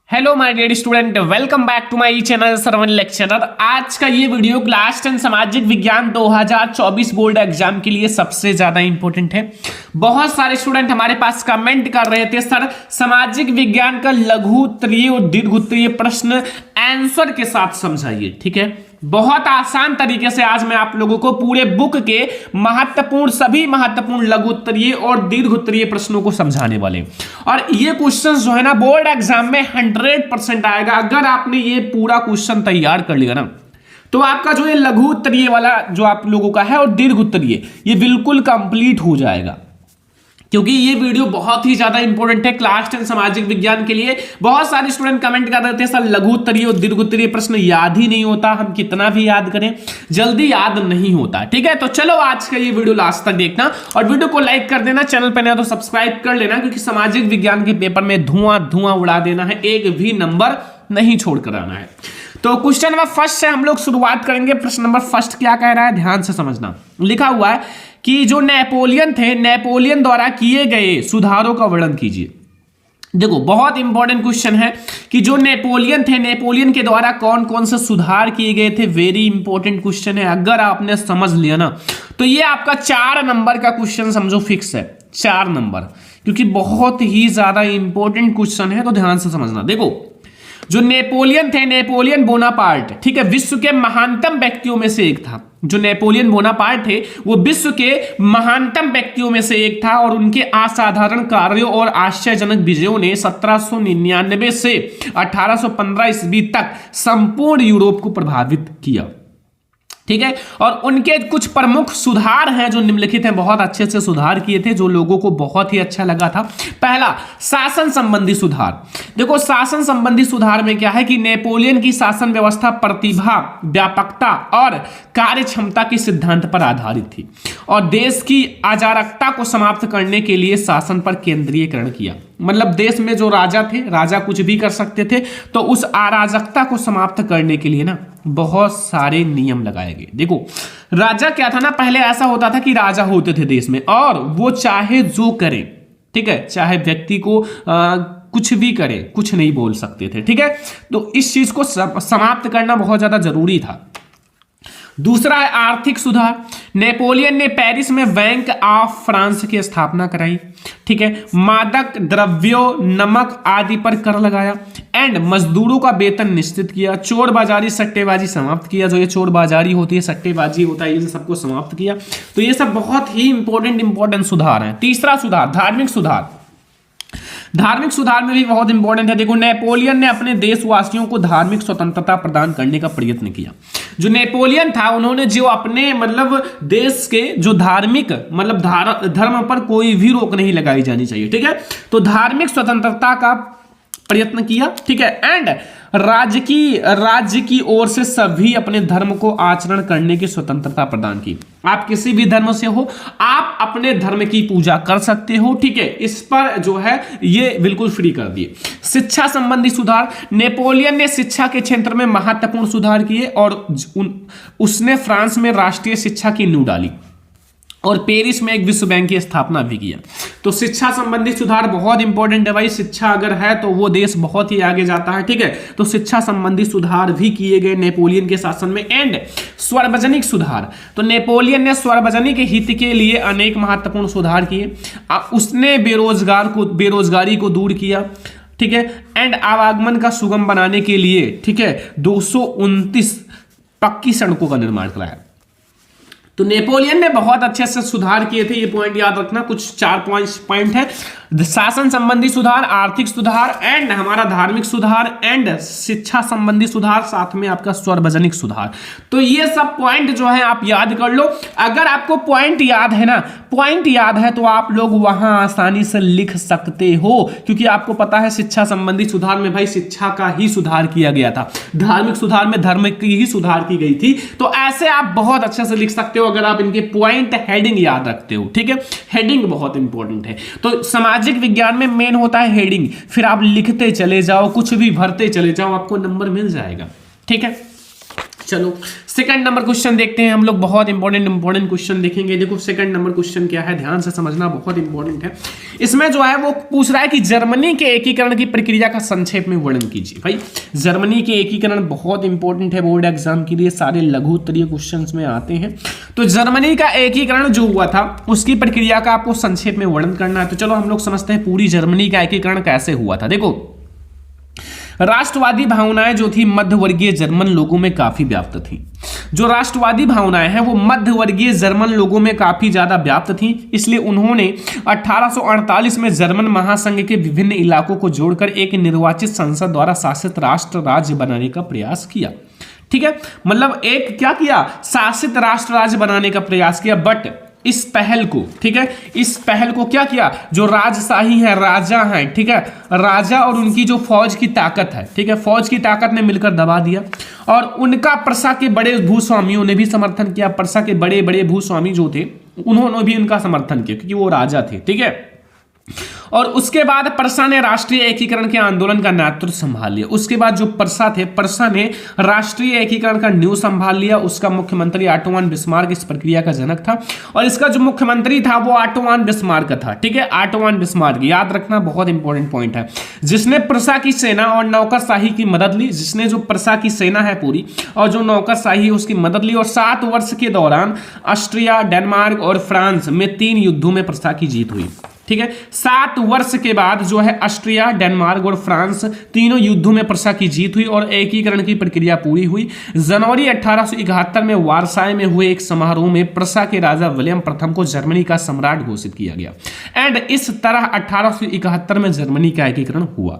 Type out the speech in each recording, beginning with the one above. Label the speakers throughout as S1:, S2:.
S1: Hello my dear student, welcome back to my channel Sarvan lecturer. आज का ये video class 10 सामाजिक विज्ञान 2024 बोर्ड एग्जाम के लिए सबसे ज्यादा इंपॉर्टेंट है। बहुत सारे स्टूडेंट हमारे पास कमेंट कर रहे थे, सर सामाजिक विज्ञान का लघु उत्तरीय और दीर्घ उत्तरीय प्रश्न आंसर के साथ समझाइए। ठीक है, बहुत आसान तरीके से आज मैं आप लोगों को पूरे बुक के सभी महत्वपूर्ण लघु उत्तरीय और दीर्घ उत्तरीय प्रश्नों को समझाने वाले। और ये क्वेश्चन जो है ना बोर्ड एग्जाम में 100% आएगा। अगर आपने ये पूरा क्वेश्चन तैयार कर लिया ना तो आपका जो ये लघु उत्तरीय वाला जो आप लोगों का है और दीर्घ उत्तरीय ये बिल्कुल कंप्लीट हो जाएगा, क्योंकि ये वीडियो बहुत ही ज्यादा इंपॉर्टेंट है क्लास 10 सामाजिक विज्ञान के लिए। बहुत सारे स्टूडेंट कमेंट कर रहे थे सर लघु उत्तरीय और दीर्घ उत्तरीय प्रश्न याद ही नहीं होता, हम कितना भी याद करें जल्दी याद नहीं होता। ठीक है, तो चलो आज का ये वीडियो लास्ट तक देखना और वीडियो को लाइक कर देना, चैनल पर नया तो सब्सक्राइब कर लेना, क्योंकि सामाजिक विज्ञान के पेपर में धुआं उड़ा देना है, एक भी नंबर नहीं छोड़कर आना है। तो क्वेश्चन नंबर फर्स्ट से हम लोग शुरुआत करेंगे। प्रश्न नंबर फर्स्ट क्या कह रहा है, ध्यान से समझना। लिखा हुआ है कि जो नेपोलियन थे, नेपोलियन द्वारा किए गए सुधारों का वर्णन कीजिए। देखो बहुत इंपॉर्टेंट क्वेश्चन है कि जो नेपोलियन थे, नेपोलियन के द्वारा कौन कौन से सुधार किए गए थे। वेरी इंपॉर्टेंट क्वेश्चन है, अगर आपने समझ लिया ना तो ये आपका 4 नंबर का क्वेश्चन समझो फिक्स है, 4 नंबर, क्योंकि बहुत ही ज्यादा इंपॉर्टेंट क्वेश्चन है। तो ध्यान से समझना। देखो जो नेपोलियन थे, नेपोलियन बोनापार्ट, ठीक है, विश्व के महानतम व्यक्तियों में से एक था। जो नेपोलियन बोनापार्ट थे वो विश्व के महानतम व्यक्तियों में से एक था और उनके असाधारण कार्यों और आश्चर्यजनक विजयों ने 1799 से 1815 ईस्वी तक संपूर्ण यूरोप को प्रभावित किया। ठीक है, और उनके कुछ प्रमुख सुधार हैं जो निम्नलिखित हैं। बहुत अच्छे से सुधार किए थे जो लोगों को बहुत ही अच्छा लगा था। पहला, शासन संबंधी सुधार। देखो शासन संबंधी सुधार में क्या है कि नेपोलियन की शासन व्यवस्था प्रतिभा, व्यापकता और कार्य क्षमता के सिद्धांत पर आधारित थी और देश की अराजकता को समाप्त करने के लिए शासन पर केंद्रीयकरण किया। मतलब देश में जो राजा थे, राजा कुछ भी कर सकते थे, तो उस अराजकता को समाप्त करने के लिए ना बहुत सारे नियम लगाए गए। देखो राजा क्या था ना, पहले ऐसा होता था कि राजा होते थे देश में और वो चाहे जो करे, ठीक है, चाहे व्यक्ति को कुछ भी करे, कुछ नहीं बोल सकते थे। ठीक है, तो इस चीज को समाप्त करना बहुत ज्यादा जरूरी था। दूसरा है आर्थिक सुधार। नेपोलियन ने पेरिस में बैंक ऑफ फ्रांस की स्थापना कराई। ठीक है, मादक द्रव्यों, नमक आदि पर कर लगाया एंड मजदूरों का वेतन निश्चित किया। चोर बाजारी, सट्टेबाजी समाप्त किया। जो ये चोर बाजारी होती है, सट्टेबाजी होता है, इन सबको समाप्त किया। तो ये सब बहुत ही इंपॉर्टेंट सुधार है। तीसरा सुधार धार्मिक सुधार। धार्मिक सुधार में भी बहुत इंपॉर्टेंट है। देखो नेपोलियन ने अपने देशवासियों को धार्मिक स्वतंत्रता प्रदान करने का प्रयत्न किया। जो नेपोलियन था उन्होंने जो अपने मतलब देश के जो धार्मिक मतलब धर्म पर कोई भी रोक नहीं लगाई जानी चाहिए। ठीक है, तो धार्मिक स्वतंत्रता का प्रयत्न किया। ठीक है, एंड राज्य की ओर से सभी अपने धर्म को आचरण करने की स्वतंत्रता प्रदान की। आप किसी भी धर्म से हो, आप अपने धर्म की पूजा कर सकते हो। ठीक है, इस पर जो है ये बिल्कुल फ्री कर दिए। शिक्षा संबंधी सुधार। नेपोलियन ने शिक्षा के क्षेत्र में महत्वपूर्ण सुधार किए और उसने फ्रांस में राष्ट्रीय शिक्षा की नींव डाली और पेरिस में एक विश्व बैंक की स्थापना भी किया। तो शिक्षा संबंधी सुधार बहुत इंपॉर्टेंट है भाई। शिक्षा अगर है तो वो देश बहुत ही आगे जाता है। ठीक है, तो शिक्षा संबंधी सुधार भी किए गए नेपोलियन के शासन में। एंड सार्वजनिक सुधार। तो नेपोलियन ने सार्वजनिक हित के लिए अनेक महत्वपूर्ण सुधार किए। उसने बेरोजगारी को दूर किया। ठीक है, एंड आवागमन का सुगम बनाने के लिए, ठीक है, 229 पक्की सड़कों का निर्माण कराया। तो नेपोलियन ने बहुत अच्छे से सुधार किए थे। ये पॉइंट याद रखना, कुछ 4 पॉइंट है। शासन संबंधी सुधार, आर्थिक सुधार एंड हमारा धार्मिक सुधार एंड शिक्षा संबंधी सुधार, साथ में आपका सार्वजनिक सुधार। तो ये सब पॉइंट जो है आप याद कर लो। अगर आपको पॉइंट याद है ना, पॉइंट याद है तो आप लोग वहां आसानी से लिख सकते हो, क्योंकि आपको पता है शिक्षा संबंधी सुधार में भाई शिक्षा का ही सुधार किया गया था। धार्मिक सुधार में धर्म की ही सुधार की गई थी। तो ऐसे आप बहुत अच्छे से लिख सकते हो अगर आप इनके पॉइंट हेडिंग याद रखते हो। ठीक है, हेडिंग बहुत इंपॉर्टेंट है। तो सामाजिक विज्ञान में मेन होता है हेडिंग, फिर आप लिखते चले जाओ, कुछ भी भरते चले जाओ, आपको नंबर मिल जाएगा। ठीक है, चलो सेकंड नंबर क्वेश्चन देखते हैं हम लोग। बहुत इंपॉर्टेंट क्वेश्चन देखेंगे। देखो सेकंड नंबर क्वेश्चन क्या है, ध्यान से समझना, बहुत इंपॉर्टेंट है। इसमें जो है वो पूछ रहा है कि जर्मनी के एकीकरण की प्रक्रिया का संक्षेप में वर्णन कीजिए। भाई जर्मनी के एकीकरण बहुत इंपॉर्टेंट है बोर्ड एग्जाम के लिए, सारे लघु उत्तरीय क्वेश्चन में आते हैं। तो जर्मनी का एकीकरण जो हुआ था उसकी प्रक्रिया का आपको संक्षेप में वर्णन करना है। तो चलो हम लोग समझते हैं पूरी जर्मनी का एकीकरण कैसे हुआ था। देखो राष्ट्रवादी भावनाएं जो थी मध्यवर्गीय जर्मन लोगों में काफी व्याप्त थी। जो राष्ट्रवादी भावनाएं हैं वो मध्यवर्गीय जर्मन लोगों में काफी ज्यादा व्याप्त थी, इसलिए उन्होंने 1848 में जर्मन महासंघ के विभिन्न इलाकों को जोड़कर एक निर्वाचित संसद द्वारा शासित राष्ट्र राज्य बनाने का प्रयास किया। ठीक है, मतलब एक क्या किया, शासित राष्ट्र राज्य बनाने का प्रयास किया। बट इस पहल को, ठीक है, इस पहल को क्या किया, जो राजशाही है, राजा हैं, ठीक है, राजा और उनकी जो फौज की ताकत है, ठीक है, फौज की ताकत ने मिलकर दबा दिया। और उनका प्रसा के बड़े भूस्वामियों ने भी समर्थन किया। प्रसा के बड़े बड़े भूस्वामी जो थे उन्होंने भी उनका समर्थन किया क्योंकि वो राजा थे। ठीक है, और उसके बाद प्रसा ने राष्ट्रीय एकीकरण के आंदोलन का नेतृत्व संभाल लिया। उसके बाद जो प्रसा थे, प्रसा ने राष्ट्रीय एकीकरण का न्यू संभाल लिया। उसका मुख्यमंत्री ऑटो वन बिस्मार्क इस प्रक्रिया का जनक था, और इसका जो मुख्यमंत्री था वो ऑटो वन बिस्मार्क था। ठीक है, ऑटो वन बिस्मार्क याद रखना, बहुत इंपॉर्टेंट पॉइंट है। जिसने प्रसा की सेना और नौकरशाही की मदद ली, जिसने जो प्रसा की सेना है पूरी और जो नौकरशाही है उसकी मदद ली। और 7 वर्ष के दौरान ऑस्ट्रिया, डेनमार्क और फ्रांस में 3 युद्धों में प्रसा की जीत हुई। ठीक है, 7 वर्ष के बाद जो है ऑस्ट्रिया, डेनमार्क और फ्रांस तीनों युद्धों में प्रसा की जीत हुई और एकीकरण की प्रक्रिया पूरी हुई। जनवरी 1871 में वारसाई में हुए एक समारोह में प्रसा के राजा विलियम प्रथम को जर्मनी का सम्राट घोषित किया गया। एंड इस तरह 1871 में जर्मनी का एकीकरण हुआ।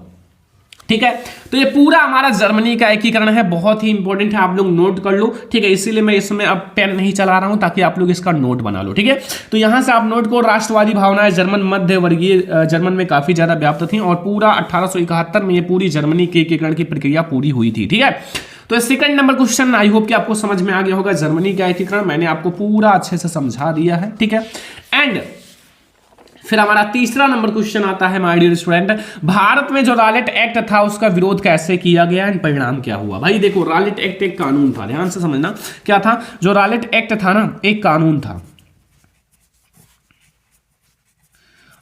S1: ठीक है, तो ये पूरा हमारा जर्मनी का एकीकरण है, बहुत ही इंपॉर्टेंट है, आप लोग नोट कर लो। ठीक है, इसीलिए मैं इसमें अब पेन नहीं चला रहा हूं ताकि आप लोग इसका नोट बना लो। ठीक है, तो यहां से आप नोट को, राष्ट्रवादी भावनाएं जर्मन मध्य वर्गीय जर्मन में काफी ज्यादा व्याप्त थी और पूरा 1871 में ये पूरी जर्मनी के एकीकरण की प्रक्रिया पूरी हुई थी। ठीक है, तो second number question I hope कि आपको समझ में आ गया होगा। जर्मनी का एकीकरण मैंने आपको पूरा अच्छे से समझा दिया है। ठीक है, एंड फिर हमारा तीसरा नंबर क्वेश्चन आता है माय डियर स्टूडेंट, भारत में जो रॉलेट एक्ट था उसका विरोध कैसे किया गया एंड परिणाम क्या हुआ। भाई देखो रॉलेट एक्ट एक कानून था, ध्यान से समझना क्या था। जो रॉलेट एक्ट था ना, एक कानून था।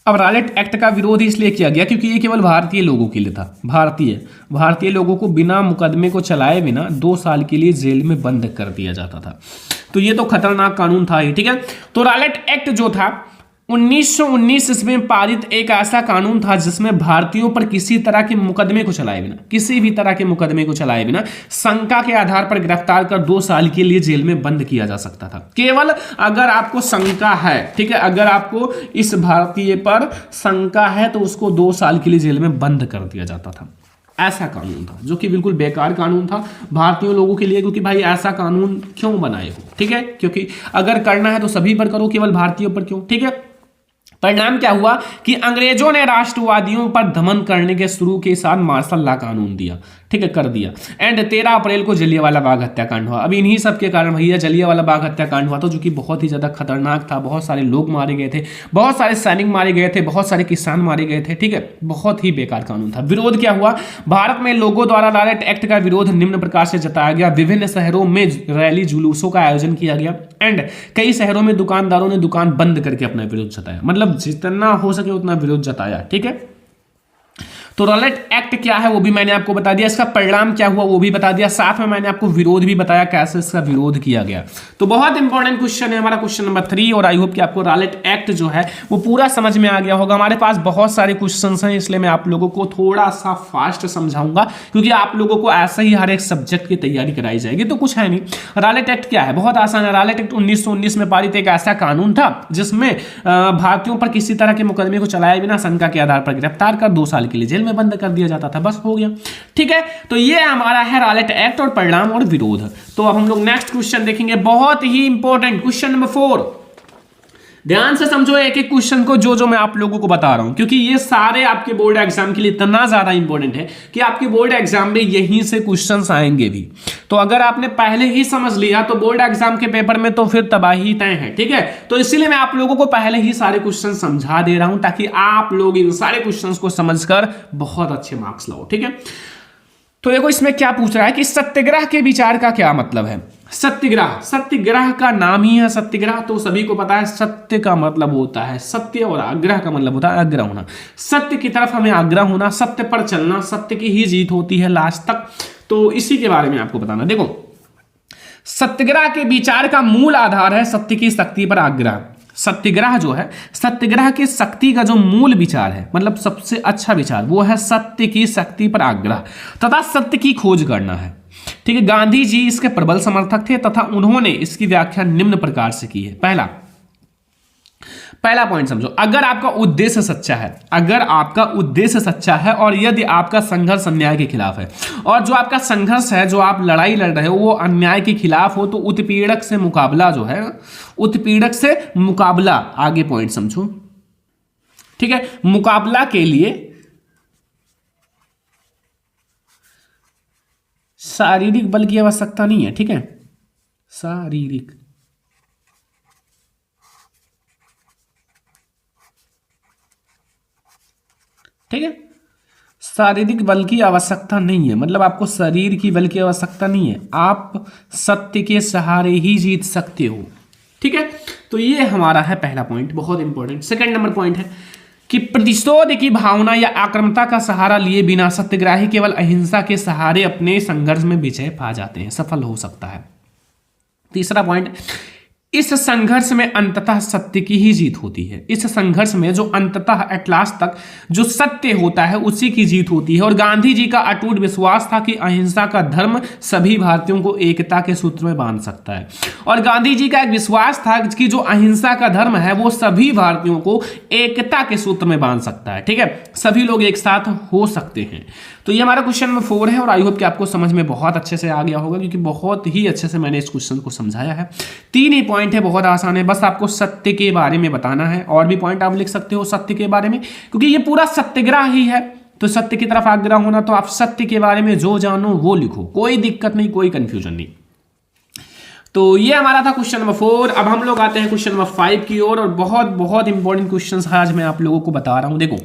S1: अब रॉलेट एक्ट का विरोध इसलिए किया गया क्योंकि ये केवल भारतीय लोगों के लिए था। भारतीय लोगों को बिना मुकदमे को चलाए बिना 2 साल के लिए जेल में बंद कर दिया जाता था। तो ये तो खतरनाक कानून था ही। ठीक है, तो रॉलेट एक्ट जो था 1919 इसमें पारित एक ऐसा कानून था जिसमें भारतीयों पर किसी तरह के मुकदमे को चलाए बिना, किसी भी तरह के मुकदमे को चलाए बिना शंका के आधार पर गिरफ्तार कर 2 साल के लिए जेल में बंद किया जा सकता था। केवल अगर आपको शंका है, ठीक है, अगर आपको इस भारतीय पर शंका है तो उसको 2 साल के लिए जेल में बंद कर दिया जाता था। ऐसा कानून था जो कि बिल्कुल बेकार कानून था भारतीय लोगों के लिए, क्योंकि भाई ऐसा कानून क्यों बनाए हो। ठीक है, क्योंकि अगर करना है तो सभी पर करो, केवल भारतीयों पर क्यों। ठीक है, परिणाम क्या हुआ कि अंग्रेजों ने राष्ट्रवादियों पर दमन करने के शुरू के साथ मार्शल लॉ कानून दिया। ठीक है, कर दिया। एंड 13 अप्रैल को जलियांवाला बाग हत्याकांड हुआ। अब इन्हीं सब के कारण भैया जलियांवाला बाग हत्याकांड हुआ था, जो कि बहुत ही ज्यादा खतरनाक था। बहुत सारे लोग मारे गए थे, बहुत सारे सैनिक मारे गए थे, बहुत सारे किसान मारे गए थे। ठीक है, बहुत ही बेकार कानून था। विरोध क्या हुआ, भारत में लोगों द्वारा रॉलेट एक्ट का विरोध निम्न प्रकार से जताया गया। विभिन्न शहरों में रैली जुलूसों का आयोजन किया गया एंड कई शहरों में दुकानदारों ने दुकान बंद करके अपना विरोध जताया, मतलब जितना हो सके उतना विरोध जताया। ठीक है, तो रॉलेट एक्ट क्या है वो भी मैंने आपको बता दिया, इसका परिणाम क्या हुआ वो भी बता दिया, साथ में मैंने आपको विरोध भी बताया कैसे इसका विरोध किया गया। तो बहुत इंपॉर्टेंट क्वेश्चन है हमारा क्वेश्चन नंबर 3, और आई होप कि आपको रॉलेट एक्ट जो है वो पूरा समझ में आ गया होगा। हमारे पास बहुत सारे क्वेश्चंस हैं, इसलिए मैं आप लोगों को थोड़ा सा फास्ट समझाऊंगा, क्योंकि आप लोगों को ऐसे ही हर एक सब्जेक्ट की तैयारी कराई जाएगी। तो कुछ है नहीं, रॉलेट एक्ट क्या है, बहुत आसान है। रॉलेट एक्ट 1919 में पारित एक ऐसा कानून था जिसमें भारतीयों पर किसी तरह के मुकदमे को चलाए बिना शंका के आधार पर गिरफ्तार कर 2 साल के लिए जेल में बंद कर दिया जाता था, बस हो गया। ठीक है, तो ये हमारा है रॉलेट एक्ट और परिणाम और विरोध। तो अब हम लोग नेक्स्ट क्वेश्चन देखेंगे, बहुत ही इंपॉर्टेंट क्वेश्चन नंबर 4। ध्यान से समझो एक एक क्वेश्चन को जो मैं आप लोगों को बता रहा हूं, क्योंकि ये सारे आपके बोर्ड एग्जाम के लिए इतना ज्यादा इंपॉर्टेंट है कि आपके बोर्ड एग्जाम में यहीं से क्वेश्चंस आएंगे भी। तो अगर आपने पहले ही समझ लिया तो बोर्ड एग्जाम के पेपर में तो फिर तबाही तय है। ठीक है, तो इसीलिए मैं आप लोगों को पहले ही सारे क्वेश्चन समझा दे रहा हूं, ताकि आप लोग इन सारे क्वेश्चन को समझकर बहुत अच्छे मार्क्स लाओ। ठीक है, तो देखो इसमें क्या पूछ रहा है कि सत्याग्रह के विचार का क्या मतलब है। सत्याग्रह, सत्याग्रह का नाम ही है सत्याग्रह, तो सभी को पता है सत्य का मतलब होता है सत्य और आग्रह का मतलब होता है आग्रह होना। सत्य की तरफ हमें आग्रह होना, सत्य पर चलना, सत्य की ही जीत होती है लास्ट तक। तो इसी के बारे में आपको बताना। देखो सत्याग्रह के विचार का मूल आधार है सत्य की शक्ति पर आग्रह। सत्याग्रह जो है, सत्याग्रह की शक्ति का जो मूल विचार है, मतलब सबसे अच्छा विचार, वो है सत्य की शक्ति पर आग्रह तथा सत्य की खोज करना है। ठीक है, गांधी जी इसके प्रबल समर्थक थे तथा उन्होंने इसकी व्याख्या निम्न प्रकार से की है। पहला पॉइंट समझो, अगर आपका उद्देश्य सच्चा है, अगर आपका उद्देश्य सच्चा है और यदि आपका संघर्ष अन्याय के खिलाफ है, और जो आपका संघर्ष है, जो आप लड़ाई लड़ रहे हो वो अन्याय के खिलाफ हो, तो उत्पीड़क से मुकाबला जो है, उत्पीड़क से मुकाबला, आगे पॉइंट समझो। ठीक है, मुकाबला के लिए शारीरिक बल की आवश्यकता नहीं है। ठीक है, शारीरिक, ठीक है, शारीरिक बल की आवश्यकता नहीं है, मतलब आपको शरीर की बल की आवश्यकता नहीं है, आप सत्य के सहारे ही जीत सकते हो। ठीक है, तो ये हमारा है पहला पॉइंट, बहुत इंपॉर्टेंट। सेकंड नंबर पॉइंट है कि प्रतिशोध की भावना या आक्रामकता का सहारा लिए बिना सत्याग्रही केवल अहिंसा के सहारे अपने संघर्ष में विजय पा जाते हैं, सफल हो सकता है। तीसरा पॉइंट, इस संघर्ष में अंततः सत्य की ही जीत होती है। इस संघर्ष में जो अंततः एट लास्ट तक जो सत्य होता है उसी की जीत होती है। और गांधी जी का अटूट विश्वास था कि अहिंसा का धर्म सभी भारतीयों को एकता के सूत्र में बांध सकता है। और गांधी जी का एक विश्वास था कि जो अहिंसा का धर्म है वो सभी भारतीयों को एकता के सूत्र में बांध सकता है। ठीक है, सभी लोग एक साथ हो सकते हैं। तो ये हमारा क्वेश्चन नंबर 4 है और आई होप कि आपको समझ में बहुत अच्छे से आ गया होगा, क्योंकि बहुत ही अच्छे से मैंने इस क्वेश्चन को समझाया है। 3 ही पॉइंट है, बहुत आसान है, बस आपको सत्य के बारे में बताना है। और भी पॉइंट आप लिख सकते हो सत्य के बारे में, क्योंकि ये पूरा सत्याग्रह ही है, तो सत्य की तरफ आग्रह होना, तो आप सत्य के बारे में जो जानो वो लिखो, कोई दिक्कत नहीं, कोई कंफ्यूजन नहीं। तो ये हमारा था क्वेश्चन नंबर 4। अब हम लोग आते हैं क्वेश्चन नंबर 5 की ओर, और बहुत बहुत इंपॉर्टेंट क्वेश्चन आज मैं आप लोगों को बता रहा हूं। देखो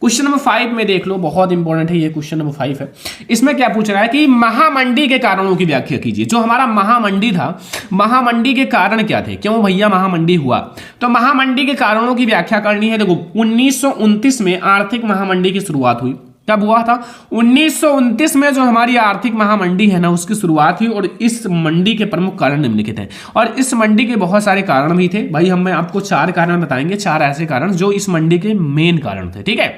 S1: क्वेश्चन नंबर 5 में देख लो, बहुत इंपॉर्टेंट है ये क्वेश्चन नंबर 5 है। इसमें क्या पूछ रहा है कि महामंडी के कारणों की व्याख्या कीजिए। जो हमारा महामंडी था, महामंडी के कारण क्या थे, क्यों भैया महामंडी हुआ, तो महामंडी के कारणों की व्याख्या करनी है। देखो 1929 में आर्थिक महामंडी की शुरुआत हुई। कब हुआ था? 1929 में जो हमारी आर्थिक महामंडी है ना, उसकी शुरुआत हुई। और इस मंडी के प्रमुख कारण निम्नलिखित हैं, और इस मंडी के बहुत सारे कारण भी थे भाई। हम आपको 4 कारण बताएंगे, 4 ऐसे कारण जो इस मंडी के मेन कारण थे। ठीक है,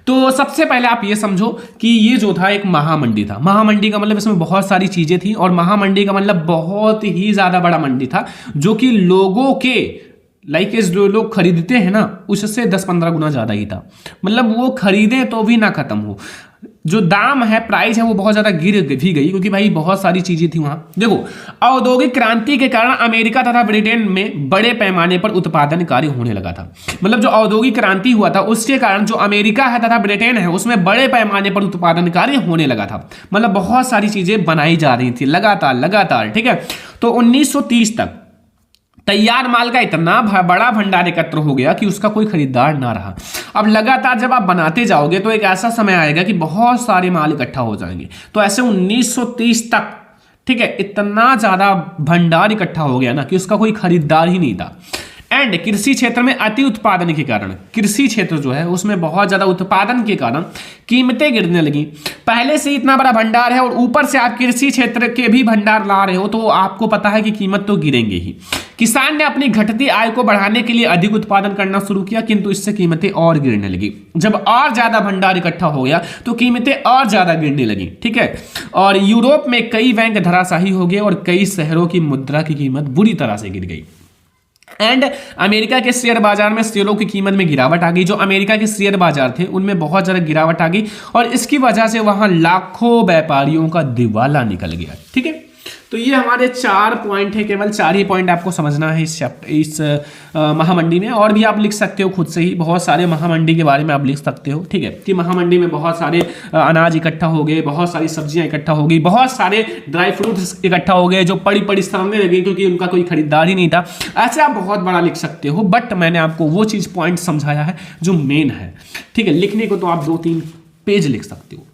S1: तो सबसे पहले आप ये समझो कि ये जो था एक महामंडी था। महामंडी का मतलब इसमें बहुत सारी चीजें थी, और महामंडी का मतलब बहुत ही ज्यादा बड़ा मंडी था, जो कि लोगों के जो लोग खरीदते हैं ना, उससे 10-15 गुना ज्यादा ही था। मतलब वो खरीदे तो भी ना खत्म हो, जो दाम है, प्राइस है, वो बहुत ज्यादा गिर भी गई, क्योंकि भाई बहुत सारी चीजें थी वहां। देखो औद्योगिक क्रांति के कारण अमेरिका तथा ब्रिटेन में बड़े पैमाने पर उत्पादन कार्य होने लगा था। मतलब जो औद्योगिक क्रांति हुआ था उसके कारण जो अमेरिका है तथा ब्रिटेन है उसमें बड़े पैमाने पर उत्पादन कार्य होने लगा था। मतलब बहुत सारी चीजें बनाई जा रही थी लगातार। ठीक है, तो 1930 तक तैयार माल का इतना बड़ा भंडार एकत्र हो गया कि उसका कोई खरीदार ना रहा। अब लगातार जब आप बनाते जाओगे तो एक ऐसा समय आएगा कि बहुत सारे माल इकट्ठा हो जाएंगे। तो ऐसे 1930 तक, ठीक है, इतना ज्यादा भंडार इकट्ठा हो गया ना कि उसका कोई खरीदार ही नहीं था। एंड कृषि क्षेत्र में अति उत्पादन के कारण, कृषि क्षेत्र जो है उसमें बहुत ज्यादा उत्पादन के कारण कीमतें गिरने लगी। पहले से इतना बड़ा भंडार है और ऊपर से आप कृषि क्षेत्र के भी भंडार ला रहे हो, तो आपको पता है कि कीमत तो गिरेंगे ही। किसान ने अपनी घटती आय को बढ़ाने के लिए अधिक उत्पादन करना शुरू किया, किंतु इससे कीमतें और गिरने लगी। जब और ज्यादा भंडार इकट्ठा हो गया तो कीमतें और ज्यादा गिरने लगी। ठीक है, और यूरोप में कई बैंक धराशायी हो गए और कई शहरों की मुद्रा की कीमत बुरी तरह से गिर गई। एंड अमेरिका के शेयर बाजार में शेयरों की कीमत में गिरावट आ गई। जो अमेरिका के शेयर बाजार थे उनमें बहुत ज्यादा गिरावट आ गई, और इसकी वजह से वहां लाखों व्यापारियों का दिवाला निकल गया। ठीक है, तो ये हमारे 4 पॉइंट है, केवल 4 ही पॉइंट आपको समझना है इस महामंडी में। और भी आप लिख सकते हो खुद से ही, बहुत सारे महामंडी के बारे में आप लिख सकते हो। ठीक है, कि महामंडी में बहुत सारे अनाज इकट्ठा हो गए, बहुत सारी सब्जियां इकट्ठा हो गई, बहुत सारे ड्राई फ्रूट्स इकट्ठा हो गए जो पड़ी सड़ने लगे क्योंकि उनका कोई खरीदार ही नहीं था। ऐसे आप बहुत बड़ा लिख सकते हो, बट मैंने आपको वो चीज पॉइंट समझाया है जो मेन है। ठीक है, लिखने को तो आप 2-3 पेज लिख सकते हो।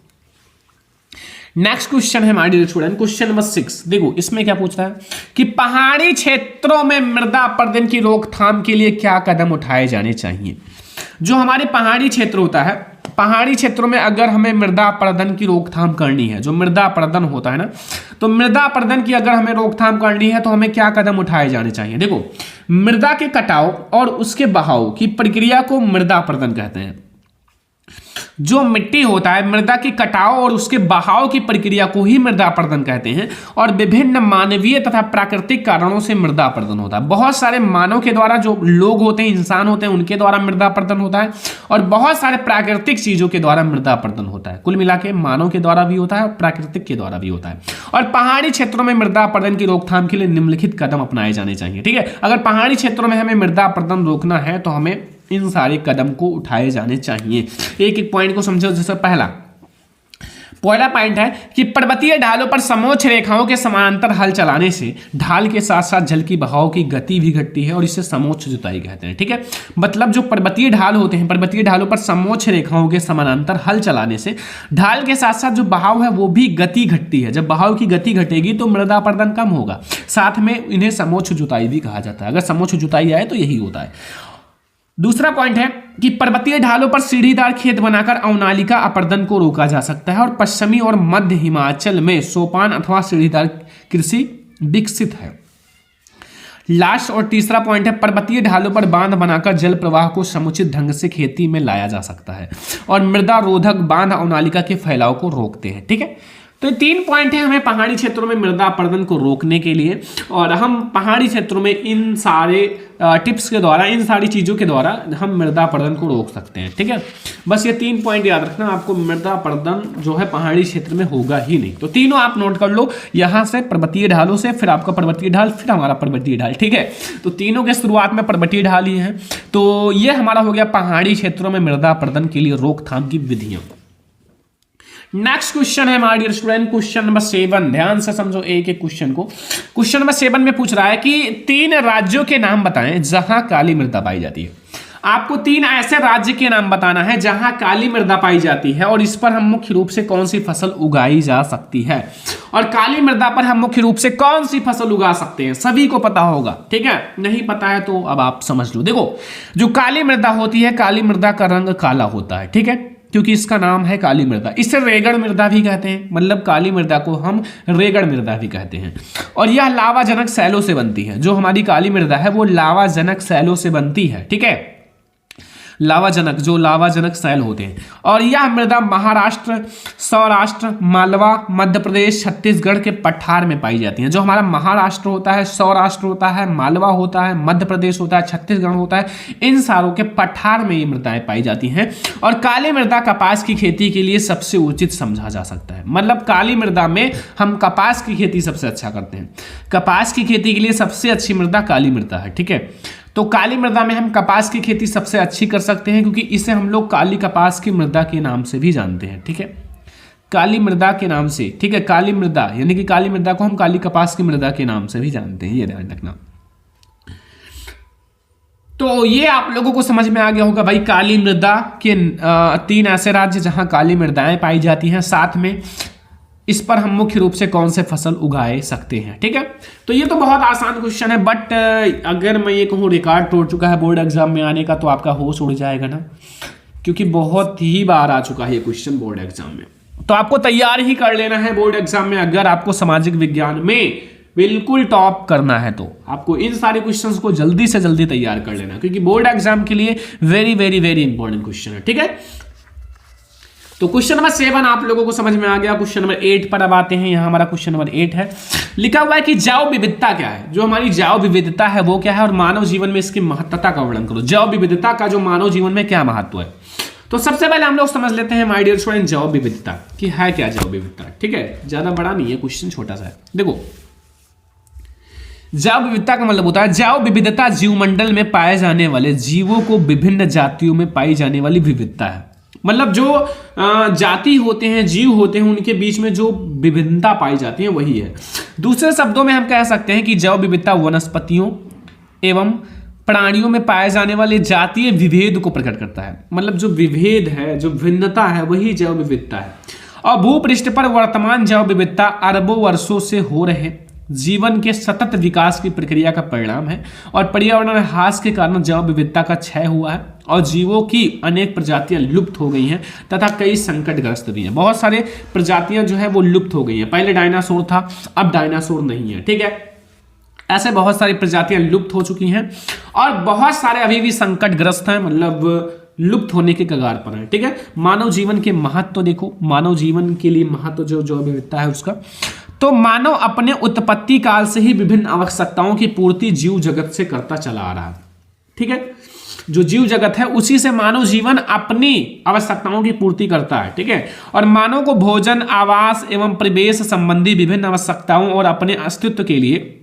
S1: नेक्स्ट क्वेश्चन है हमारे स्टूडेंट, क्वेश्चन नंबर 6। देखो इसमें क्या पूछ रहा है कि पहाड़ी क्षेत्रों में मृदा अपरदन की रोकथाम के लिए क्या कदम उठाए जाने चाहिए। जो हमारे पहाड़ी क्षेत्र होता है, पहाड़ी क्षेत्रों में अगर हमें मृदा अपरदन की रोकथाम करनी है, जो मृदा अपरदन होता है ना, तो मृदा अपरदन की अगर हमें रोकथाम करनी है तो हमें क्या कदम उठाए जाने चाहिए। देखो मृदा के कटाव और उसके बहाव की प्रक्रिया को मृदा अपरदन कहते हैं। जो मिट्टी होता है, मृदा के कटाव और उसके बहाव की प्रक्रिया को ही मृदा अपरदन कहते हैं। और विभिन्न मानवीय तथा प्राकृतिक कारणों से मृदा अपरदन होता है। बहुत सारे मानव के द्वारा, जो लोग होते हैं, इंसान होते हैं, उनके द्वारा मृदा अपरदन होता है, और बहुत सारे प्राकृतिक चीजों के द्वारा मृदा अपरदन होता है। कुल मिला के मानव के द्वारा भी होता है और प्राकृतिक के द्वारा भी होता है। और पहाड़ी क्षेत्रों में मृदा अपरदन की रोकथाम के लिए निम्नलिखित कदम अपनाए जाने चाहिए। ठीक है, अगर पहाड़ी क्षेत्रों में हमें मृदा अपरदन रोकना है तो हमें इन सारे कदम को उठाए जाने चाहिए। एक एक पॉइंट को समझो। जैसे पहला पॉइंट है कि पर्वतीय ढालों पर समोच्च रेखाओं के समानांतर हल चलाने से ढाल के साथ साथ जल की बहाव की गति भी घटती है और इसे समोच्च जुताई कहते हैं। ठीक है, मतलब जो पर्वतीय ढाल होते हैं, पर्वतीय ढालों पर समोच्च रेखाओं के समानांतर हल चलाने से ढाल के साथ साथ जो बहाव है वो भी गति घटती है। जब बहाव की गति घटेगी तो मृदा अपरदन कम होगा। साथ में इन्हें समोच्च जुताई भी कहा जाता है। अगर समोच्च जुताई आए तो यही होता है। दूसरा पॉइंट है कि पर्वतीय ढालों पर सीढ़ीदार खेत बनाकर अवनालिका अपरदन को रोका जा सकता है और पश्चिमी और मध्य हिमाचल में सोपान अथवा सीढ़ीदार कृषि विकसित है। लास्ट और तीसरा पॉइंट है पर्वतीय ढालों पर बांध बनाकर जल प्रवाह को समुचित ढंग से खेती में लाया जा सकता है और मृदा रोधक बांध अवनालिका के फैलाव को रोकते हैं। ठीक है, तो ये 3 पॉइंट है हमें पहाड़ी क्षेत्रों में मृदा अपरदन को रोकने के लिए, और हम पहाड़ी क्षेत्रों में इन सारे टिप्स के द्वारा, इन सारी चीज़ों के द्वारा हम मृदा अपरदन को रोक सकते हैं। ठीक है, बस ये 3 पॉइंट याद रखना, आपको मृदा अपरदन जो है पहाड़ी क्षेत्र में होगा ही नहीं। तो तीनों आप नोट कर लो, यहाँ से पर्वतीय ढालों से, फिर आपका पर्वतीय ढाल, फिर हमारा पर्वतीय ढाल। ठीक है, तो तीनों के शुरुआत में पर्वतीय ढाल ही है। तो ये हमारा हो गया पहाड़ी क्षेत्रों में मृदा अपरदन के लिए रोकथाम की विधियां। नेक्स्ट क्वेश्चन है हमारे डियर स्टूडेंट, क्वेश्चन नंबर 7। ध्यान से समझो एक एक क्वेश्चन को। क्वेश्चन नंबर 7 में पूछ रहा है कि 3 राज्यों के नाम बताएं जहां काली मृदा पाई जाती है। आपको 3 ऐसे राज्य के नाम बताना है जहां काली मृदा पाई जाती है और इस पर हम मुख्य रूप से कौन सी फसल उगाई जा सकती है। और काली मृदा पर हम मुख्य रूप से कौन सी फसल उगा सकते हैं, सभी को पता होगा। ठीक है, नहीं पता है तो अब आप समझ लो। देखो जो काली मृदा होती है, काली मृदा का रंग काला होता है। ठीक है, क्योंकि इसका नाम है काली मृदा। इसे रेगड़ मृदा भी कहते हैं, मतलब काली मृदा को हम रेगड़ मृदा भी कहते हैं। और यह लावाजनक सैलों से बनती है। जो हमारी काली मृदा है वो लावाजनक सैलों से बनती है। ठीक है, लावाजनक, जो लावाजनक सैल होते हैं। और यह मृदा महाराष्ट्र, सौराष्ट्र, मालवा, मध्य प्रदेश, छत्तीसगढ़ के पठार में पाई जाती है। जो हमारा महाराष्ट्र होता है, सौराष्ट्र होता है, मालवा होता है, मध्य प्रदेश होता है, छत्तीसगढ़ होता है, इन सारों के पठार में ये मृदाएं पाई जाती हैं। और काली मृदा कपास की खेती के लिए सबसे उचित समझा जा सकता है। मतलब काली मृदा में हम कपास की खेती सबसे अच्छा करते हैं। कपास की खेती के लिए सबसे अच्छी मृदा काली मृदा है। ठीक है, तो काली मृदा में हम कपास की खेती सबसे अच्छी कर सकते हैं, क्योंकि इसे हम लोग काली कपास की मृदा के नाम से भी जानते हैं। ठीक है, काली मृदा के नाम से। ठीक है, काली मृदा यानी कि काली मृदा को हम काली कपास की मृदा के नाम से भी जानते हैं, ये ध्यान रखना। तो ये आप लोगों को समझ में आ गया होगा भाई, काली मृदा के 3 ऐसे राज्य जहां काली मृदाएं पाई जाती हैं, साथ में इस पर हम मुख्य रूप से कौन से फसल उगाए सकते हैं। ठीक है, तो ये तो बहुत आसान क्वेश्चन है, बट अगर मैं ये कहूँ रिकॉर्ड तोड़ चुका है बोर्ड एग्जाम में आने का, तो आपका होश उड़ जाएगा ना, क्योंकि बहुत ही बार आ चुका है ये क्वेश्चन बोर्ड एग्जाम में। तो आपको तैयार ही कर लेना है बोर्ड एग्जाम में। अगर आपको सामाजिक विज्ञान में बिल्कुल टॉप करना है तो आपको इन सारे क्वेश्चंस को जल्दी से जल्दी तैयार कर लेना, क्योंकि बोर्ड एग्जाम के लिए very very very important question है। ठीक है, तो क्वेश्चन नंबर 7 आप लोगों को समझ में आ गया। क्वेश्चन नंबर 8 पर अब आते हैं। यहां हमारा क्वेश्चन नंबर 8 है, लिखा हुआ है कि जैव विविधता क्या है। जो हमारी जैव विविधता है वो क्या है, और मानव जीवन में इसकी महत्वता का वर्णन करो। जैव विविधता का जो मानव जीवन में क्या महत्व है, तो सबसे पहले हम लोग समझ लेते हैं माय डियर स्टूडेंट जैव विविधता कि है क्या जैव विविधता। ठीक है, ज्यादा बड़ा नहीं है क्वेश्चन, छोटा सा है। देखो जैव विविधता का मतलब होता है, जैव विविधता जीवमंडल में पाए जाने वाले जीवों को विभिन्न जातियों में पाई जाने वाली विविधता है। मतलब जो जाति होते हैं, जीव होते हैं, उनके बीच में जो विभिन्नता पाई जाती है वही है। दूसरे शब्दों में हम कह सकते हैं कि जैव विविधता वनस्पतियों एवं प्राणियों में पाए जाने वाले जातीय विभेद को प्रकट करता है। मतलब जो विभेद है, जो भिन्नता है, वही जैव विविधता है। और भूपृष्ठ पर वर्तमान जैव विविधता अरबों वर्षों से हो रहे जीवन के सतत विकास की प्रक्रिया का परिणाम है और पर्यावरण ह्रास के कारण जैव विविधता का क्षय हुआ है और जीवों की अनेक प्रजातियां लुप्त हो गई हैं तथा कई संकटग्रस्त भी हैं। बहुत सारे प्रजातियां जो है वो लुप्त हो गई हैं। पहले डायनासोर था, अब डायनासोर नहीं है, ठीक है। ऐसे बहुत सारी प्रजातियां लुप्त हो चुकी हैं और बहुत सारे अभी भी संकटग्रस्त हैं, मतलब लुप्त होने के कगार पर है, ठीक है। मानव जीवन के महत्व देखो, मानव जीवन के लिए महत्व जो जैव विविधता है उसका, तो मानव अपने उत्पत्ति काल से ही विभिन्न आवश्यकताओं की पूर्ति जीव जगत से करता चला आ रहा है, ठीक है। जो जीव जगत है उसी से मानव जीवन अपनी आवश्यकताओं की पूर्ति करता है, ठीक है। और मानव को भोजन, आवास एवं परिवेश संबंधी विभिन्न आवश्यकताओं और अपने अस्तित्व के लिए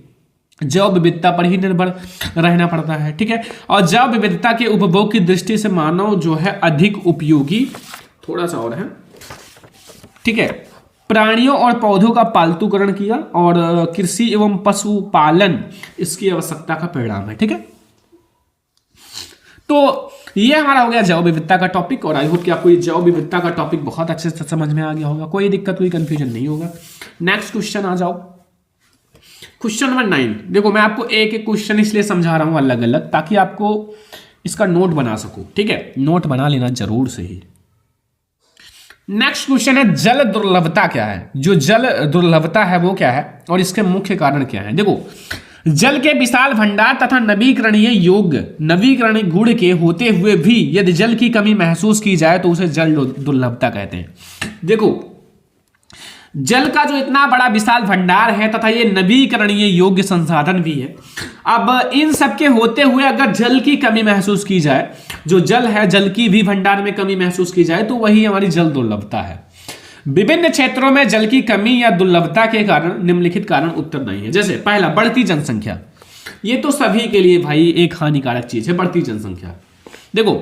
S1: जैव विविधता पर ही निर्भर रहना पड़ता है, ठीक है। और जैव विविधता के उपभोग की दृष्टि से मानव जो है अधिक उपयोगी, थोड़ा सा और है, ठीक है, प्राणियों और पौधों का पालतूकरण किया और कृषि एवं पशुपालन इसकी आवश्यकता का परिणाम है, ठीक है। तो ये हमारा हो गया जैव विविधता का टॉपिक और आई होप कि आपको ये जैव विविधता का टॉपिक बहुत अच्छे से समझ में आ गया होगा, कोई दिक्कत, कोई कंफ्यूजन नहीं होगा। नेक्स्ट क्वेश्चन आ जाओ, क्वेश्चन नंबर 9। देखो मैं आपको एक एक क्वेश्चन इसलिए समझा रहा हूं अलग अलग ताकि आपको इसका नोट बना सको, ठीक है। नोट बना लेना जरूर से ही। नेक्स्ट क्वेश्चन है जल दुर्लभता क्या है। जो जल दुर्लभता है वो क्या है और इसके मुख्य कारण क्या है। देखो जल के विशाल भंडार तथा नवीकरणीय योग्य नवीकरणीय गुण के होते हुए भी यदि जल की कमी महसूस की जाए तो उसे जल दुर्लभता कहते हैं। देखो जल का जो इतना बड़ा विशाल भंडार है तथा ये नवीकरणीय योग्य संसाधन भी है, अब इन सब के होते हुए अगर जल की कमी महसूस की जाए, जो जल है जल की भी भंडार में कमी महसूस की जाए तो वही हमारी जल दुर्लभता है। विभिन्न क्षेत्रों में जल की कमी या दुर्लभता के कारण निम्नलिखित कारण उत्तर नहीं है। जैसे पहला बढ़ती जनसंख्या, ये तो सभी के लिए भाई एक हानिकारक चीज है, बढ़ती जनसंख्या। देखो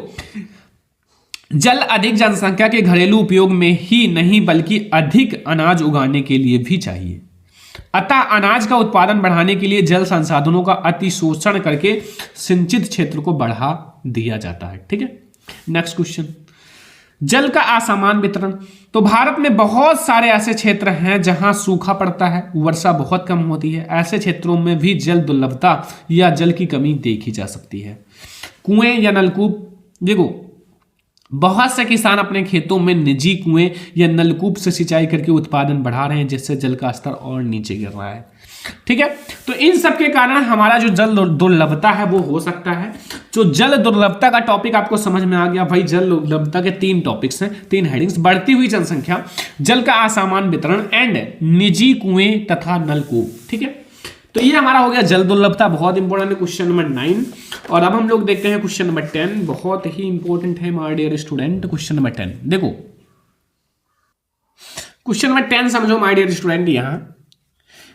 S1: जल अधिक जनसंख्या के घरेलू उपयोग में ही नहीं बल्कि अधिक अनाज उगाने के लिए भी चाहिए। अतः अनाज का उत्पादन बढ़ाने के लिए जल संसाधनों का अतिशोषण करके सिंचित क्षेत्र को बढ़ा दिया जाता है, ठीक है। नेक्स्ट क्वेश्चन, जल का असमान वितरण। तो भारत में बहुत सारे ऐसे क्षेत्र हैं जहां सूखा पड़ता है, वर्षा बहुत कम होती है। ऐसे क्षेत्रों में भी जल दुर्लभता या जल की कमी देखी जा सकती है। कुएं या नलकूप, देखो बहुत से किसान अपने खेतों में निजी कुएं या नलकूप से सिंचाई करके उत्पादन बढ़ा रहे हैं जिससे जल का स्तर और नीचे गिर रहा है, ठीक है। तो इन सब के कारण हमारा जो जल दुर्लभता है वो हो सकता है। जो जल दुर्लभता का टॉपिक आपको समझ में आ गया भाई। जल दुर्लभता के 3 टॉपिक्स हैं, 3 हेडिंग्स, बढ़ती हुई जनसंख्या, जल का असमान वितरण एंड निजी कुएं तथा नलकूप, ठीक है। तो ये हमारा हो गया जल दुर्लभता, बहुत इंपॉर्टेंट है क्वेश्चन नंबर 9। और अब हम लोग देखते हैं क्वेश्चन नंबर 10, बहुत ही इंपॉर्टेंट है my dear student. Question number 10 देखो, क्वेश्चन नंबर 10 समझो माय डियर स्टूडेंट। यहां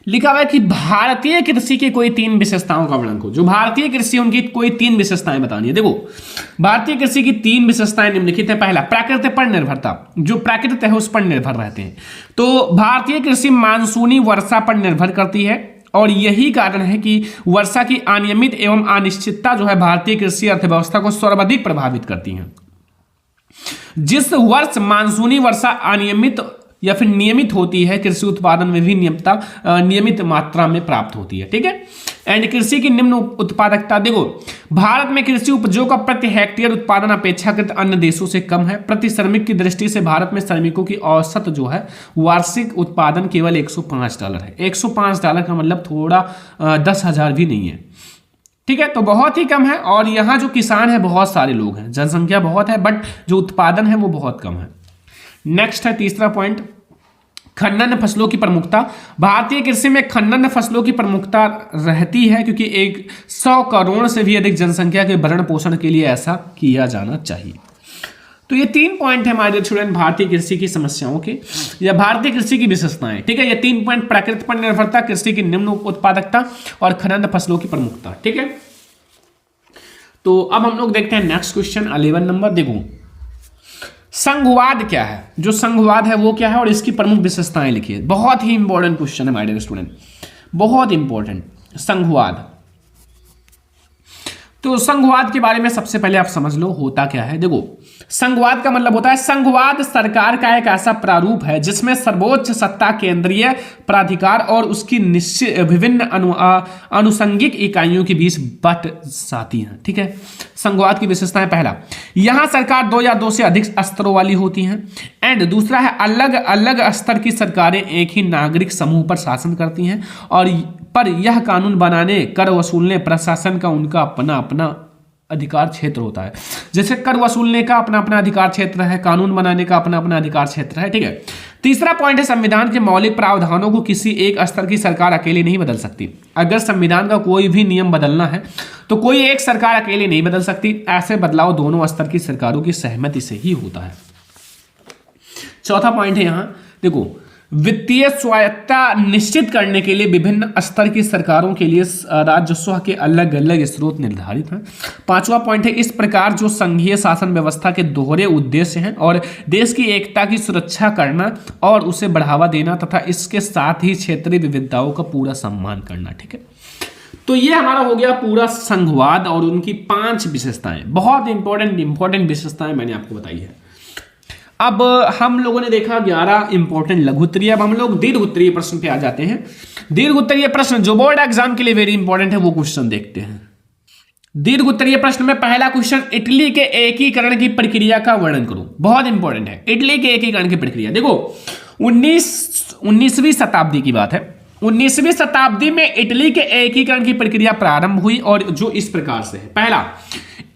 S1: लिखा हुआ है कि भारतीय कृषि की कोई 3 विशेषताओं का वर्णन करो। जो भारतीय कृषि उनकी कोई 3 विशेषताएं बतानी है। देखो भारतीय कृषि की 3 विशेषताएं निम्नलिखित है। पहला प्रकृति पर निर्भरता, जो प्रकृति है उस पर निर्भर रहते हैं। तो भारतीय कृषि मानसूनी वर्षा पर निर्भर करती है और यही कारण है कि वर्षा की अनियमित एवं अनिश्चितता जो है भारतीय कृषि अर्थव्यवस्था को सर्वाधिक प्रभावित करती है। जिस वर्ष मानसूनी वर्षा अनियमित या फिर नियमित होती है, कृषि उत्पादन में भी नियमित मात्रा में प्राप्त होती है, ठीक है। एंड कृषि की निम्न उत्पादकता, देखो भारत में कृषि उपजों का प्रति हेक्टेयर उत्पादन अपेक्षाकृत अन्य देशों से कम है। प्रति श्रमिक की दृष्टि से भारत में श्रमिकों की औसत जो है वार्षिक उत्पादन केवल $105 है। $105 का मतलब थोड़ा 10,000 भी नहीं है, ठीक है। तो बहुत ही कम है और यहाँ जो किसान है बहुत सारे लोग हैं, जनसंख्या बहुत है बट जो उत्पादन है वो बहुत कम है। नेक्स्ट है तीसरा पॉइंट, खनन फसलों की प्रमुखता। भारतीय कृषि में खनन फसलों की प्रमुखता रहती है क्योंकि 100 करोड़ से भी अधिक जनसंख्या के भरण पोषण के लिए ऐसा किया जाना चाहिए। तो ये 3 पॉइंट है हमारे स्टूडेंट भारतीय कृषि की समस्याओं के या भारतीय कृषि की विशेषताएं, ठीक है। ये 3 पॉइंट, प्रकृति पर निर्भरता, कृषि की निम्न उत्पादकता और खनन फसलों की प्रमुखता, ठीक है। तो अब हम लोग देखते हैं नेक्स्ट क्वेश्चन 11 नंबर। देखो संघवाद क्या है। जो संघवाद है वो क्या है और इसकी प्रमुख विशेषताएं लिखिए। बहुत ही इंपॉर्टेंट क्वेश्चन है माय डियर स्टूडेंट, बहुत इंपॉर्टेंट। संघवाद, तो संघवाद के बारे में सबसे पहले आप समझ लो होता क्या है। देखो संघवाद का मतलब होता है, संघवाद सरकार का एक ऐसा प्रारूप है जिसमें सर्वोच्च सत्ता केंद्रीय प्राधिकार और उसकी निश्चित विभिन्न अनुषंगिक इकाइयों के बीच बट जाती हैं। ठीक है, संघवाद की विशेषताएं, पहला, यहां सरकार 2 या 2 से अधिक स्तरों वाली होती हैं, एंड दूसरा है अलग अलग स्तर की सरकारें एक ही नागरिक समूह पर शासन करती हैं, और पर यह कानून बनाने, कर वसूलने, प्रशासन का उनका अपना अपना अधिकार क्षेत्र होता है। जैसे कर वसूलने का अपना अपना अधिकार क्षेत्र है, कानून बनाने का अपना अपना अधिकार क्षेत्र है। ठीक है, तीसरा पॉइंट है, संविधान के मौलिक प्रावधानों को किसी एक स्तर की सरकार अकेले नहीं बदल सकती। अगर संविधान का कोई भी नियम बदलना है तो कोई एक सरकार अकेले नहीं बदल सकती, ऐसे बदलाव दोनों स्तर की सरकारों की सहमति से ही होता है। चौथा पॉइंट है यहां देखो, वित्तीय स्वायत्तता निश्चित करने के लिए विभिन्न स्तर की सरकारों के लिए राजस्व के अलग अलग स्रोत निर्धारित हैं। पांचवा पॉइंट है, इस प्रकार जो संघीय शासन व्यवस्था के दोहरे उद्देश्य हैं और देश की एकता की सुरक्षा करना और उसे बढ़ावा देना तथा इसके साथ ही क्षेत्रीय विविधताओं का पूरा सम्मान करना। ठीक है, तो ये हमारा हो गया पूरा संघवाद और उनकी 5 विशेषताएं, बहुत इंपॉर्टेंट विशेषताएं मैंने आपको बताई है। अब हम लोगों ने देखा 11 इंपॉर्टेंट लघु उत्तरीय, अब हम लोग दीर्घ उत्तरीय प्रश्न पे आ जाते हैं। दीर्घ उत्तरीय प्रश्न जो बोर्ड एग्जाम के लिए वेरी इंपॉर्टेंट है वो क्वेश्चन देखते हैं। दीर्घ उत्तरीय प्रश्न में पहला क्वेश्चन, इटली के एकीकरण की प्रक्रिया का वर्णन करो। बहुत इंपॉर्टेंट है, इटली के एकीकरण की प्रक्रिया। देखो 19वीं शताब्दी की बात है। 19वीं शताब्दी में इटली के एकीकरण की प्रक्रिया प्रारंभ हुई और जो इस प्रकार से है। पहला,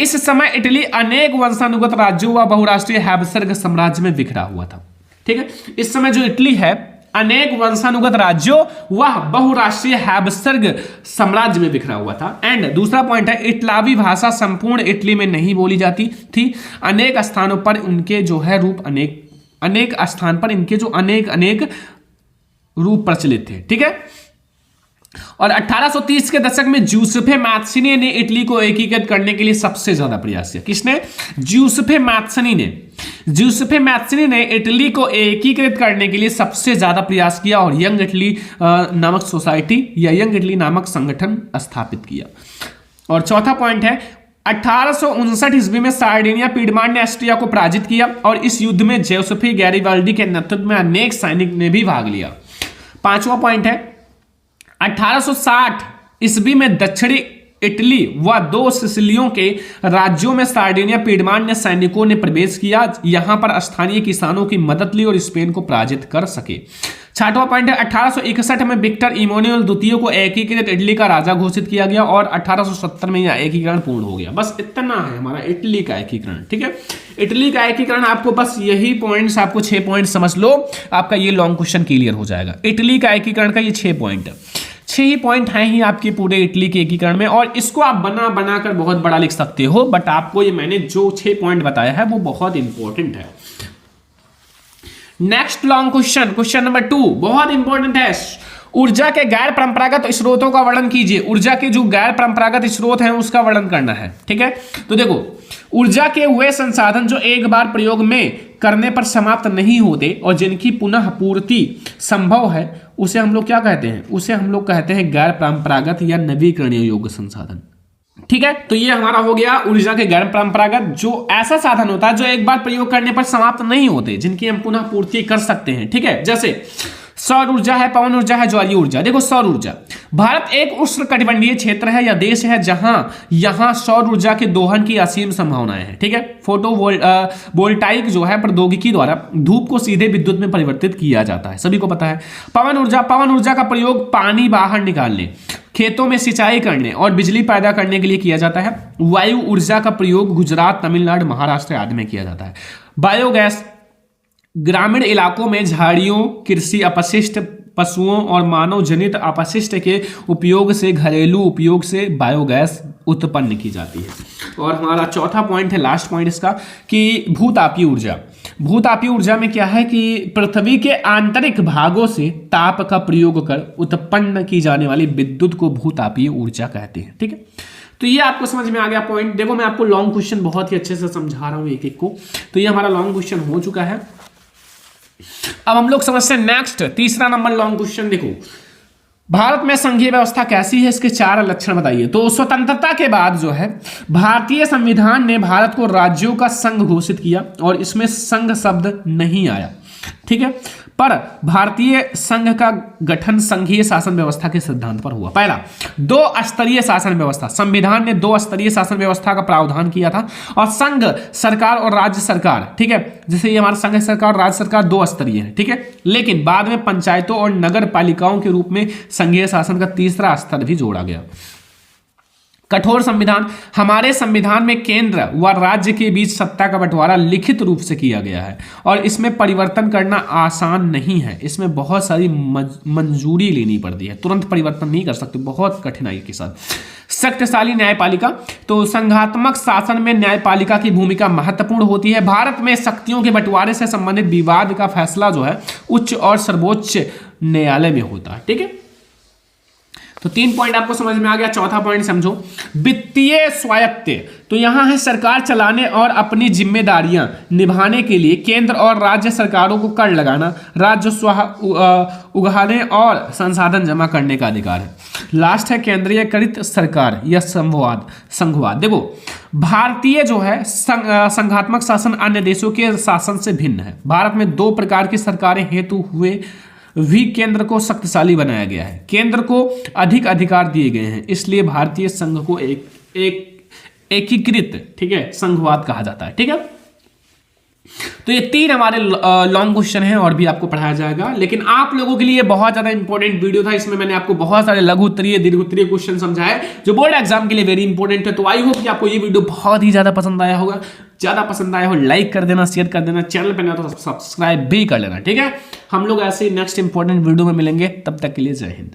S1: इस समय इटली अनेक वंशानुगत राज्यों व बहुराष्ट्रीय हैबसबर्ग साम्राज्य में बिखरा हुआ था। ठीक है, इस समय जो इटली है अनेक वंशानुगत राज्यों व बहुराष्ट्रीय हैबसबर्ग साम्राज्य में बिखरा हुआ था। एंड दूसरा पॉइंट है, इटलावी भाषा संपूर्ण इटली में नहीं बोली जाती थी। अनेक स्थानों पर उनके जो है रूप अनेक स्थान पर इनके जो अनेक रूप प्रचलित थे। ठीक है, और 1830 के दशक में ज्यूसेppe मैत्सनी ने इटली को एकीकृत करने के लिए सबसे ज्यादा प्रयास किया। किसने? ज्यूसेppe मैत्सनी ने इटली को एकीकृत करने के लिए सबसे ज्यादा प्रयास किया और यंग इटली नामक सोसाइटी या यंग इटली नामक संगठन स्थापित किया। और चौथा पॉइंट है, 1859 ईस्वी में सार्डिनिया पीडमांट ने ऑस्ट्रिया को पराजित किया और इस युद्ध में जोसेफी गैरिबाल्डी के नेतृत्व में अनेक सैनिक ने भी भाग लिया। पांचवा पॉइंट है, 1860 ईस्वी में दक्षिणी इटली व 2 सिसिलियों के राज्यों में सार्डिनिया पीडमांट ने सैनिकों ने प्रवेश किया, यहां पर स्थानीय किसानों की मदद ली और स्पेन को पराजित कर सके। छठवां पॉइंट है, 1861 में विक्टर इमैनुअल द्वितीय को एकीकृत इटली का राजा घोषित किया गया और 1870 में यह एकीकरण पूर्ण हो गया। बस इतना है हमारा इटली का एकीकरण। ठीक है, इटली का एकीकरण आपको बस यही पॉइंट्स, आपको 6 पॉइंट समझ लो, आपका ये लॉन्ग क्वेश्चन क्लियर हो जाएगा। इटली का एकीकरण का ये 6 पॉइंट, 6 ही पॉइंट हैं ही आपके पूरे इटली के एकीकरण में, और इसको आप बना कर बहुत बड़ा लिख सकते हो, बट आपको ये मैंने जो 6 पॉइंट बताया है वो बहुत इंपॉर्टेंट है। नेक्स्ट लॉन्ग क्वेश्चन नंबर 2 बहुत इंपॉर्टेंट है। ऊर्जा के गैर परंपरागत स्रोतों का वर्णन कीजिए। ऊर्जा के जो गैर परंपरागत स्रोत हैं उसका वर्णन करना है। ठीक है, तो देखो ऊर्जा के वे संसाधन जो एक बार प्रयोग में करने पर समाप्त नहीं होते और जिनकी पुनः पूर्ति संभव है उसे हम लोग क्या कहते हैं? उसे हम लोग कहते हैं गैर परंपरागत या नवीकरणीय योग्य संसाधन। ठीक है, तो ये हमारा हो गया ऊर्जा के गैर परंपरागत, जो ऐसा साधन होता है जो एक बार प्रयोग करने पर समाप्त नहीं होते, जिनकी हम पुनः पूर्ति कर सकते हैं। ठीक है, जैसे सौर ऊर्जा है, पवन ऊर्जा है, ज्वारीय ऊर्जा। देखो सौर ऊर्जा, भारत एक उष्णकटिबंधीय क्षेत्र है या देश है जहां यहां सौर ऊर्जा के दोहन की असीम संभावनाएं हैं। ठीक है, वोल्टाइक जो है प्रौद्योगिकी द्वारा धूप को सीधे विद्युत में परिवर्तित किया जाता है, सभी को पता है। पवन ऊर्जा का प्रयोग पानी बाहर निकालने, खेतों में सिंचाई करने और बिजली पैदा करने के लिए किया जाता है। वायु ऊर्जा का प्रयोग गुजरात, तमिलनाडु, महाराष्ट्र आदि में किया जाता है। बायोगैस, ग्रामीण इलाकों में झाड़ियों, कृषि अपशिष्ट, पशुओं और मानव जनित अपशिष्ट के उपयोग से, घरेलू उपयोग से बायोगैस उत्पन्न की जाती है। और हमारा चौथा पॉइंट है, लास्ट पॉइंट इसका, कि भूतापीय ऊर्जा। भूतापीय ऊर्जा में क्या है कि पृथ्वी के आंतरिक भागों से ताप का प्रयोग कर उत्पन्न की जाने वाली विद्युत को भूतापीय ऊर्जा कहते हैं। ठीक है, तो ये आपको समझ में आ गया पॉइंट। देखो मैं आपको लॉन्ग क्वेश्चन बहुत ही अच्छे से समझा रहा हूं एक एक को, तो ये हमारा लॉन्ग क्वेश्चन हो चुका है। अब हम लोग समझते हैं नेक्स्ट तीसरा नंबर लॉन्ग क्वेश्चन। देखो भारत में संघीय व्यवस्था कैसी है, इसके 4 लक्षण बताइए। तो स्वतंत्रता के बाद जो है भारतीय संविधान ने भारत को राज्यों का संघ घोषित किया और इसमें संघ शब्द नहीं आया, ठीक है। पर भारतीय संघ का गठन संघीय शासन व्यवस्था के सिद्धांत पर हुआ। पहला, 2 स्तरीय शासन व्यवस्था। संविधान ने 2 स्तरीय शासन व्यवस्था का प्रावधान किया था और संघ सरकार और राज्य सरकार, ठीक है, जैसे ये हमारा संघ सरकार और राज्य सरकार 2 स्तरीय है, ठीक है। लेकिन बाद में पंचायतों और नगर पालिकाओं के रूप में संघीय शासन का तीसरा स्तर भी जोड़ा गया। कठोर संविधान, हमारे संविधान में केंद्र व राज्य के बीच सत्ता का बंटवारा लिखित रूप से किया गया है और इसमें परिवर्तन करना आसान नहीं है। इसमें बहुत सारी मंजूरी लेनी पड़ती है, तुरंत परिवर्तन नहीं कर सकते, बहुत कठिनाई के साथ। शक्तिशाली न्यायपालिका, तो संघात्मक शासन में न्यायपालिका की भूमिका महत्वपूर्ण होती है। भारत में शक्तियों के बंटवारे से संबंधित विवाद का फैसला जो है उच्च और सर्वोच्च न्यायालय में होता है, ठीक है। तो 3 पॉइंट आपको समझ में आ गया। चौथा पॉइंट समझो, वित्तीय स्वायत्त। तो यहां है सरकार चलाने और अपनी जिम्मेदारियां निभाने के लिए केंद्र और राज्य सरकारों को कर लगाना, राजस्व उगाने और संसाधन जमा करने का अधिकार है। लास्ट है केंद्रीयकृत सरकार या संघवाद। देखो भारतीय जो है संघात्मक शासन अन्य देशों के शासन से भिन्न है। भारत में 2 प्रकार की सरकारें हेतु हुए भी केंद्र को शक्तिशाली बनाया गया है, केंद्र को अधिक अधिकार दिए गए हैं, इसलिए भारतीय संघ को एकीकृत, ठीक है, संघवाद कहा जाता है, ठीक है। तो ये 3 हमारे लॉन्ग क्वेश्चन हैं और भी आपको पढ़ाया जाएगा, लेकिन आप लोगों के लिए बहुत ज्यादा इंपॉर्टेंट वीडियो था। इसमें मैंने आपको बहुत सारे लघु उत्तरीय दीर्घ उत्तरीय क्वेश्चन समझाए जो बोर्ड एग्जाम के लिए वेरी इंपॉर्टेंट है। तो आई होप कि आपको ये वीडियो बहुत ही ज्यादा पसंद आया होगा। ज्यादा पसंद आया हो लाइक कर देना, शेयर कर देना, चैनल पर ना तो सब्सक्राइब भी कर लेना, ठीक है। हम लोग ऐसे नेक्स्ट इंपॉर्टेंट वीडियो में मिलेंगे, तब तक के लिए जय हिंद।